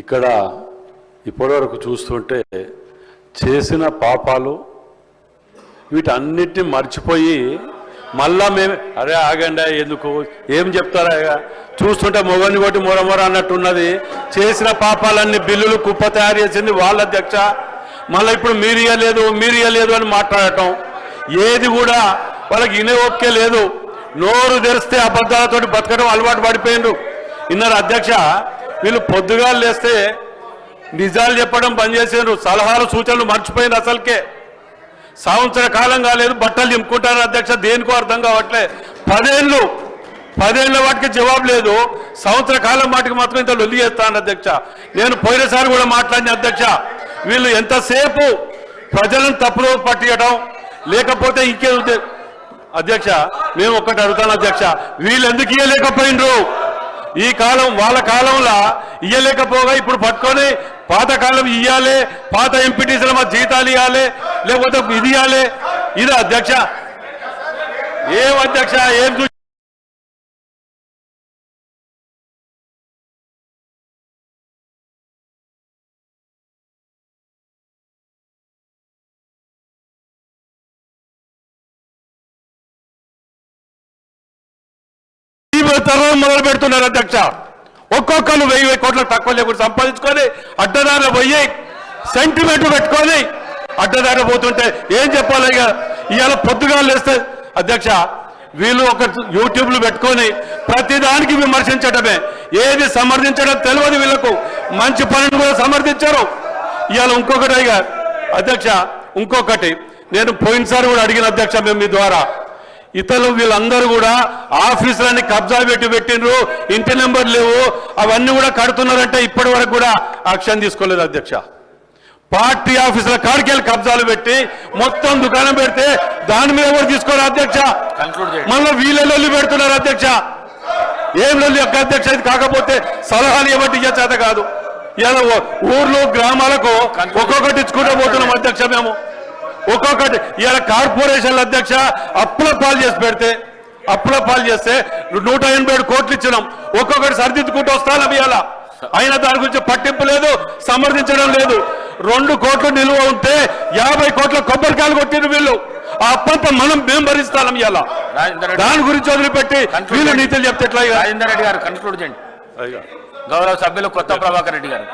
ఇక్కడ ఇప్పటివరకు చూస్తుంటే చేసిన పాపాలు వీటన్నిటిని మర్చిపోయి మళ్ళా మేము అరే ఆగండి ఎందుకు ఏం చెప్తారా చూస్తుంటే మొగని కొట్టి మొరమొర అన్నట్టున్నది. చేసిన పాపాలన్నీ బిల్లులు కుప్ప తయారు చేసింది వాళ్ళ అధ్యక్ష. మళ్ళీ ఇప్పుడు మీరు ఇయ్యలేదు అని మాట్లాడటం ఏది కూడా వాళ్ళకి ఇనే ఓపికే లేదు. నోరు తెరిస్తే అబద్ధాలతో బతకడం అలవాటు పడిపోయిండ్రు. ఇన్నర అధ్యక్ష వీళ్ళు పొద్దుగా లేస్తే నిజాలు చెప్పడం బంద్ చేసిండ్రు. సలహాలు సూచనలు మర్చిపోయింది. అసలుకే సంవత్సర కాలం కాలేదు బట్టలు దింపుకుంటారు అధ్యక్ష. దేనికో అర్థం కావట్లే. 10 ఏళ్ళ వాటికి జవాబు లేదు. సంవత్సర కాలం వాటికి మాత్రం ఇంత లొల్లి చేస్తాను అధ్యక్ష. నేను పోయినసారి కూడా మాట్లాడిన అధ్యక్ష. వీళ్ళు ఎంతసేపు ప్రజలను తప్పులో పట్టియడం లేకపోతే ఇంకే అధ్యక్ష మేము ఒక్కటి అడుగుతాను అధ్యక్ష, వీళ్ళు ఎందుకు ఇయ్యలేకపోయినరు? ఈ కాలం వాళ్ళ కాలంలో ఇయ్యలేకపోగా ఇప్పుడు పట్టుకొని పాతకాలం ఇయ్యాలి, పాత ఎంపీటీసీల మా జీతాలు ఇవ్వాలి, లేకపోతే ఇది ఇవ్వాలి. ఇది అధ్యక్ష ఏం అధ్యక్ష ఏం మొదలు పెడుతున్నారు అధ్యక్ష. ఒక్కొక్కరు 1000 కోట్లకు తక్కువ లేకుండా సంపాదించుకొని అడ్డదారులు పోయి సెంటిమెంట్ పెట్టుకొని అడ్డదారులు పోతుంటే ఏం చెప్పాలి? ఇక ఇవాళ పొద్దుగా లేస్తే అధ్యక్ష వీళ్ళు ఒక యూట్యూబ్లు పెట్టుకొని ప్రతిదానికి విమర్శించడమే, ఏది సమర్థించడం తెలియదు వీళ్ళకు. మంచి పనిని కూడా సమర్థించారు. ఇవాళ ఇంకొకటి ఇక అధ్యక్ష ఇంకొకటి నేను పోయినసారి కూడా అడిగిన అధ్యక్ష, మేము మీ ద్వారా ఇతరులు వీళ్ళందరూ కూడా ఆఫీసులన్నీ కబ్జా పెట్టిండ్రు, ఇంటి నెంబర్ లేవు, అవన్నీ కూడా కడుతున్నారంటే ఇప్పటి వరకు కూడా యాక్షన్ తీసుకోలేదు అధ్యక్ష. పార్టీ ఆఫీసుల కాడికెళ్ళి కబ్జాలు పెట్టి మొత్తం దుకాణం పెడితే దాని మీద ఎవరు తీసుకోరు అధ్యక్ష. మళ్ళీ వీళ్ళ లొల్లి పెడుతున్నారు అధ్యక్ష. ఏం లొల్లి యొక్క అధ్యక్ష? ఇది కాకపోతే సలహాలు ఏమంటే ఇచ్చే చేత కాదు. ఇలా ఊర్లు గ్రామాలకు ఒక్కొక్కటి ఇచ్చుకుంటూ పోతున్నాం అధ్యక్ష. మేము ఒక్కొక్కటి ఇలా కార్పొరేషన్ల అధ్యక్ష అప్పుల పాలు చేసి పెడితే అప్పుల పాలు చేస్తే 187 కోట్లు ఇచ్చినాం. ఒక్కొక్కటి సరిదిద్దుకుంటూ వస్తాను ఇవాళ. అయినా దాని గురించి పట్టింపు లేదు, సమర్థించడం లేదు. 2 కోట్లు నిల్వ ఉంటే 50 కోట్ల కొబ్బరికాయలు కొట్టిన వీళ్ళు. ఆ అప్పంతా మేము భరిస్తాం ఇవాళ. దాని గురించి వదిలిపెట్టి వీళ్ళు నీతులు చెప్తే ఎట్లా? రాజేందర్ రెడ్డి గారు కన్క్లూడ్ చేయండి. గౌరవ సభ్యులు కొత్త ప్రభాకర్ రెడ్డి గారు.